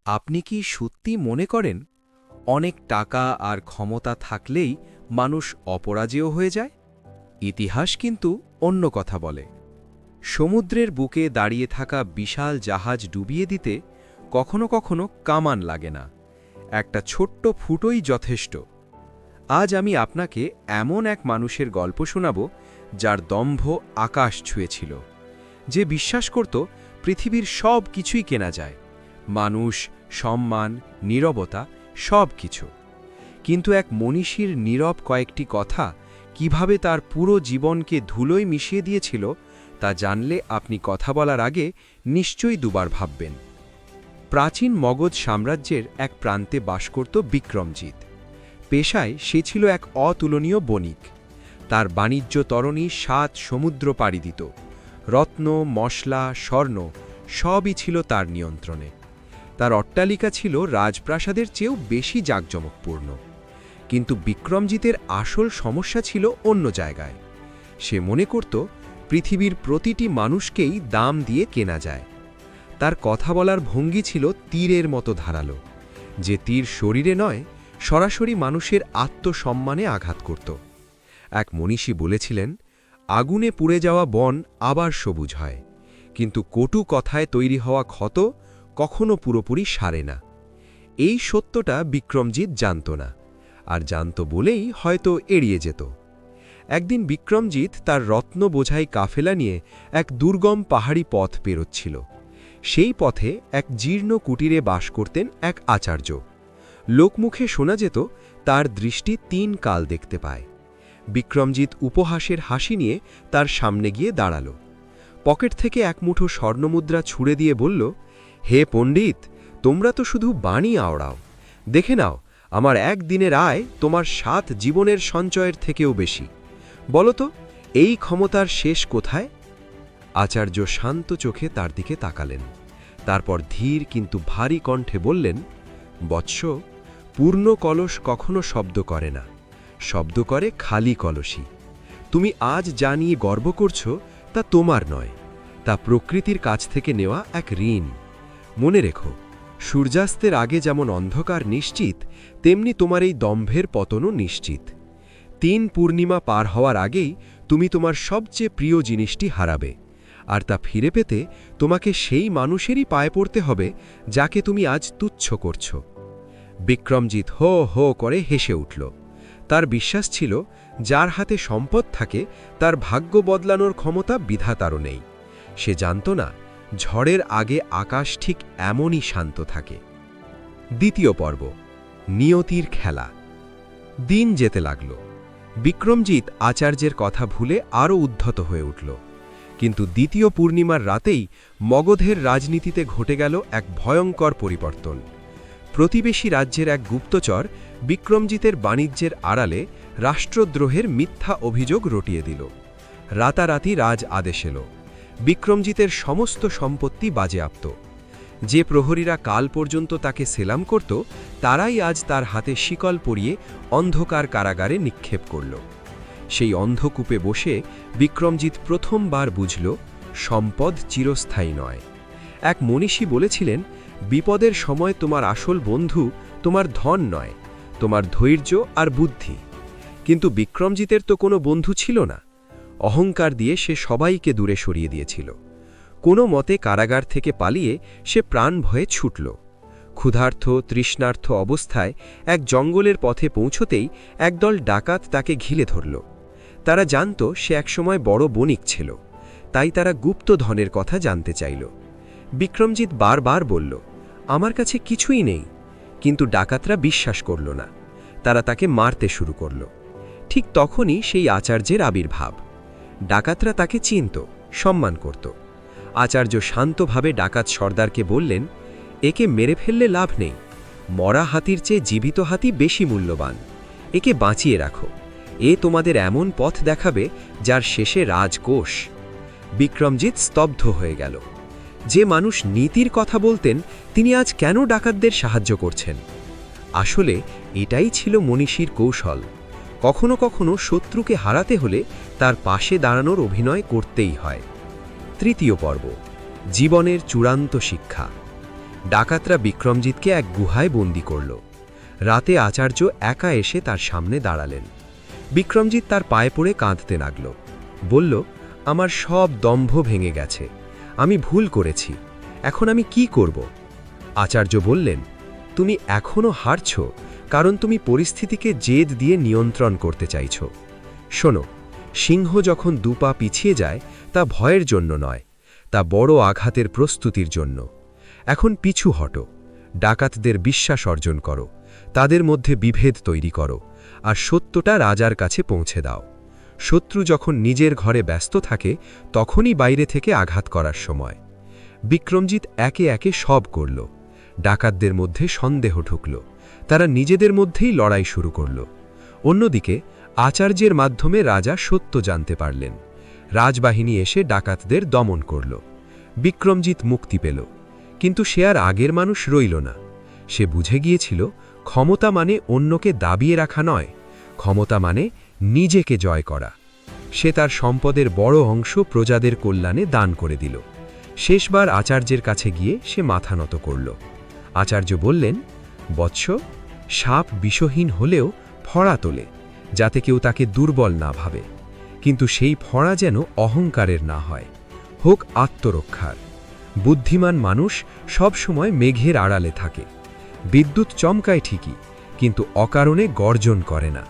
আপনি কি সত্যি মনে করেন অনেক টাকা আর ক্ষমতা থাকলেই মানুষ অপরাজেয় হয়ে যায়? ইতিহাস কিন্তু অন্য কথা বলে। সমুদ্রের বুকে দাঁড়িয়ে থাকা বিশাল জাহাজ ডুবিয়ে দিতে কখনো কখনো কামান লাগে না, একটা ছোট্ট ফুটোই যথেষ্ট। আজ আমি আপনাকে এমন এক মানুষের গল্প শোনাব যার দম্ভ আকাশ ছুঁয়েছিল, যে বিশ্বাস করত পৃথিবীর সব কিছুই কেনা যায়, মানুষ, সম্মান, নীরবতা, সব কিছু। কিন্তু এক মনীষীর নীরব কয়েকটি কথা কিভাবে তার পুরো জীবনকে ধুলোয় মিশিয়ে দিয়েছিল, তা জানলে আপনি কথা বলার আগে নিশ্চয়ই দুবার ভাববেন। প্রাচীন মগধ সাম্রাজ্যের এক প্রান্তে বাস করত বিক্রমজিৎ। পেশায় সে ছিল এক অতুলনীয় বণিক। তার বাণিজ্য তরণী ৭ সমুদ্র পাড়ি দিত। রত্ন, মশলা, স্বর্ণ সবই ছিল তার নিয়ন্ত্রণে। তার অট্টালিকা ছিল রাজপ্রাসাদের চেয়েও বেশি জাঁকজমকপূর্ণ। কিন্তু বিক্রমজিতের আসল সমস্যা ছিল অন্য জায়গায়। সে মনে করত পৃথিবীর প্রতিটি মানুষকেই দাম দিয়ে কেনা যায়। তার কথা বলার ভঙ্গি ছিল তীরের মতো ধারালো, যে তীর শরীরে নয়, সরাসরি মানুষের আত্মসম্মানে আঘাত করত। এক মনীষী বলেছিলেন, আগুনে পুড়ে যাওয়া বন আবার সবুজ হয়, কিন্তু কটু কথায় তৈরি হওয়া ক্ষত কখনো পুরোপুরি সারে না। এই সত্যটা বিক্রমজিৎ জানত না, আর জানত বলেই হয়তো এড়িয়ে যেত। একদিন বিক্রমজিৎ তার রত্ন বোঝাই কাফেলা নিয়ে এক দুর্গম পাহাড়ি পথ পেরোচ্ছিল। সেই পথে এক জীর্ণ কুটিরে বাস করতেন এক আচার্য। লোকমুখে শোনা যেত তার দৃষ্টি ৩ কাল দেখতে পায়। বিক্রমজিৎ উপহাসের হাসি নিয়ে তার সামনে গিয়ে দাঁড়াল। পকেট থেকে এক মুঠো স্বর্ণমুদ্রা ছুঁড়ে দিয়ে বলল, হে পণ্ডিত, তোমরা তো শুধু বাণী আওড়াও, দেখে নাও আমার একদিনের আয় তোমার ৭ জীবনের সঞ্চয়ের থেকেও বেশি। বলো তো, এই ক্ষমতার শেষ কোথায়? আচার্য শান্ত চোখে তার দিকে তাকালেন। তারপর ধীর কিন্তু ভারী কণ্ঠে বললেন, বৎস, পূর্ণ কলস কখনো শব্দ করে না, শব্দ করে খালি কলসই। তুমি আজ যা নিয়ে গর্ব করছ তা তোমার নয়, তা প্রকৃতির কাছ থেকে নেওয়া এক ঋণ। মনে রেখো, সূর্যাস্তের আগে যেমন অন্ধকার নিশ্চিত, তেমনি তোমার এই দম্ভের পতনও নিশ্চিত। ৩ পূর্ণিমা পার হওয়ার আগেই তুমি তোমার সবচেয়ে প্রিয় জিনিসটি হারাবে, আর তা ফিরে পেতে তোমাকে সেই মানুষেরই পায়ে পড়তে হবে যাকে তুমি আজ তুচ্ছ করছ। বিক্রমজিৎ হো হো করে হেসে উঠল। তার বিশ্বাস ছিল, যার হাতে সম্পদ থাকে তার ভাগ্য বদলানোর ক্ষমতা বিধাতারও নেই। সে জানত না, ঝড়ের আগে আকাশ ঠিক এমনই শান্ত থাকে। দ্বিতীয় পর্ব, নিয়তির খেলা। দিন যেতে লাগল। বিক্রমজিৎ আচার্যের কথা ভুলে আরও উদ্ধত হয়ে উঠল। কিন্তু দ্বিতীয় পূর্ণিমার রাতেই মগধের রাজনীতিতে ঘটে গেল এক ভয়ঙ্কর পরিবর্তন। প্রতিবেশী রাজ্যের এক গুপ্তচর বিক্রমজিতের বাণিজ্যের আড়ালে রাষ্ট্রদ্রোহের মিথ্যা অভিযোগ রটিয়ে দিল। রাতারাতি রাজ আদেশ এল, বিক্রমজিতের সমস্ত সম্পত্তি বাজেয়াপ্ত। যে প্রহরীরা কাল পর্যন্ত তাকে সেলাম করত, তারাই আজ তার হাতে শিকল পরিয়ে অন্ধকার কারাগারে নিক্ষেপ করল। সেই অন্ধকূপে বসে বিক্রমজিৎ প্রথমবার বুঝল, সম্পদ চিরস্থায়ী নয়। এক মনীষী বলেছিলেন, বিপদের সময় তোমার আসল বন্ধু তোমার ধন নয়, তোমার ধৈর্য আর বুদ্ধি। কিন্তু বিক্রমজিতের তো কোনো বন্ধু ছিল না। অহংকার দিয়ে সে সবাইকে দূরে সরিয়ে দিয়েছিল। কোনো মতে কারাগার থেকে পালিয়ে সে প্রাণ ভয়ে ছুটল। ক্ষুধার্ত, তৃষ্ণার্ত অবস্থায় এক জঙ্গলের পথে পৌঁছতেই একদল ডাকাত তাকে ঘিরে ধরল। তারা জানত সে একসময় বড় বণিক ছিল, তাই তারা গুপ্ত ধনের কথা জানতে চাইল। বিক্রমজিৎ বারবার বলল, আমার কাছে কিছুই নেই। কিন্তু ডাকাতরা বিশ্বাস করল না। তারা তাকে মারতে শুরু করল। ঠিক তখনই সেই আচার্যের আবির্ভাব। ডাকাতরা তাকে চিনত, সম্মান করত। আচার্য শান্তভাবে ডাকাত সর্দারকে বললেন, একে মেরে ফেললে লাভ নেই, মরা হাতির চেয়ে জীবিত হাতি বেশি মূল্যবান। একে বাঁচিয়ে রাখো, এ তোমাদের এমন পথ দেখাবে যার শেষে রাজকোষ। বিক্রমজিৎ স্তব্ধ হয়ে গেল। যে মানুষ নীতির কথা বলতেন, তিনি আজ কেন ডাকাতদের সাহায্য করছেন? আসলে এটাই ছিল মনীষীর কৌশল। কখনো কখনো শত্রুকে হারাতে হলে তার পাশে দাঁড়ানোর অভিনয় করতেই হয়। তৃতীয় পর্ব, জীবনের চূড়ান্ত শিক্ষা। ডাকাতরা বিক্রমজিৎকে এক গুহায় বন্দি করল। রাতে আচার্য একা এসে তার সামনে দাঁড়ালেন। বিক্রমজিৎ তার পায়ে পড়ে কাঁদতে লাগল। বলল, আমার সব দম্ভ ভেঙে গেছে, আমি ভুল করেছি, এখন আমি কি করব? আচার্য বললেন, তুমি এখনও হারছ, কারণ তুমি পরিস্থিতিকে জেদ দিয়ে নিয়ন্ত্রণ করতে চাইছ। শোনো, সিংহ যখন দুপা পিছিয়ে যায় তা ভয়ের জন্য নয়, তা বড় আঘাতের প্রস্তুতির জন্য। এখন পিছু হটো, ডাকাতদের বিশ্বাস অর্জন করো, তাদের মধ্যে বিভেদ তৈরি করো, আর সত্যটা রাজার কাছে পৌঁছে দাও। শত্রু যখন নিজের ঘরে ব্যস্ত থাকে তখনই বাইরে থেকে আঘাত করার সময়। বিক্রমজিৎ একে একে সব করল। ডাকাতদের মধ্যে সন্দেহ ঢুকল, তারা নিজেদের মধ্যেই লড়াই শুরু করল। অন্যদিকে আচার্যের মাধ্যমে রাজা সত্য জানতে পারলেন। রাজবাহিনী এসে ডাকাতদের দমন করল। বিক্রমজিৎ মুক্তি পেল, কিন্তু সে আর আগের মানুষ রইল না। সে বুঝে গিয়েছিল, ক্ষমতা মানে অন্যকে দাবিয়ে রাখা নয়, ক্ষমতা মানে নিজেকে জয় করা। সে তার সম্পদের বড় অংশ প্রজাদের কল্যাণে দান করে দিল। শেষবার আচার্যের কাছে গিয়ে সে মাথা নত করল। আচার্য বললেন, বৎস, সাপ বিষহীন হলেও ফড়া তোলে, যাতে কেউ তাকে দুর্বল না ভাবে, কিন্তু সেই ফড়া যেন অহংকারের না হয়, হোক আত্মরক্ষার। বুদ্ধিমান মানুষ সবসময় মেঘের আড়ালে থাকে। বিদ্যুৎ চমকায় ঠিকই, কিন্তু অকারণে গর্জন করে না।